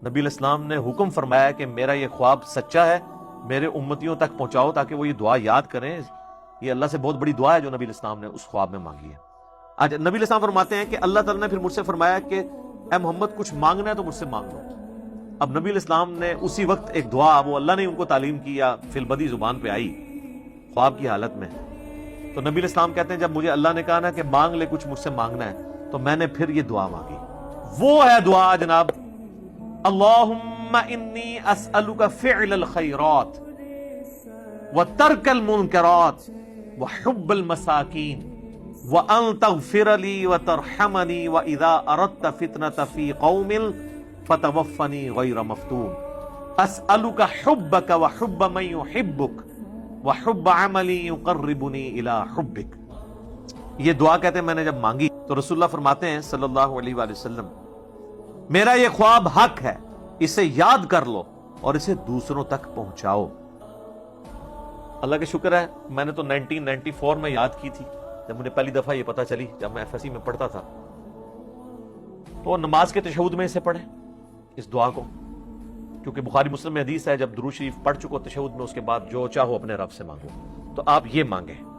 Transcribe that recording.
نبی علیہ السلام نے حکم فرمایا کہ میرا یہ خواب سچا ہے، میرے امتیوں تک پہنچاؤ تاکہ وہ یہ دعا یاد کریں۔ یہ اللہ سے بہت بڑی دعا ہے جو نبی علیہ السلام نے اس خواب میں مانگی ہے۔ آج نبی علیہ السلام فرماتے ہیں کہ اللہ تعالیٰ نے پھر مجھ سے فرمایا کہ اے محمد کچھ مانگنا ہے تو مجھ سے مانگ لو۔ اب نبی علیہ السلام نے اسی وقت ایک دعا، وہ اللہ نے ان کو تعلیم کی یا فی البدی زبان پہ آئی خواب کی حالت میں، تو نبی علیہ السلام کہتے ہیں جب مجھے اللہ نے کہا نا کہ مانگ لے کچھ مجھ سے مانگنا ہے، تو میں نے پھر یہ دعا مانگی۔ وہ ہے دعا جناب، اللہم انی اسألک فعل الخیرات وترک المنکرات وحب المساکین وان تغفر لی وترحمنی واذا اردت فتنة فی قوم فتوفنی غیر مفتون اسألک حبک وحب من یحبک وحب عملی یقربنی الی حبک۔ یہ دعا کہتے ہیں میں نے جب مانگی تو رسول اللہ فرماتے ہیں صلی اللہ علیہ وآلہ وسلم میرا یہ خواب حق ہے، اسے یاد کر لو اور اسے دوسروں تک پہنچاؤ۔ اللہ کا شکر ہے میں نے تو 1994 میں یاد کی تھی جب مجھے پہلی دفعہ یہ پتہ چلی، جب میں FSC میں پڑھتا تھا۔ تو نماز کے تشہد میں اسے پڑھیں اس دعا کو، کیونکہ بخاری مسلم میں حدیث ہے جب درود شریف پڑھ چکو تشہد میں، اس کے بعد جو چاہو اپنے رب سے مانگو، تو آپ یہ مانگیں۔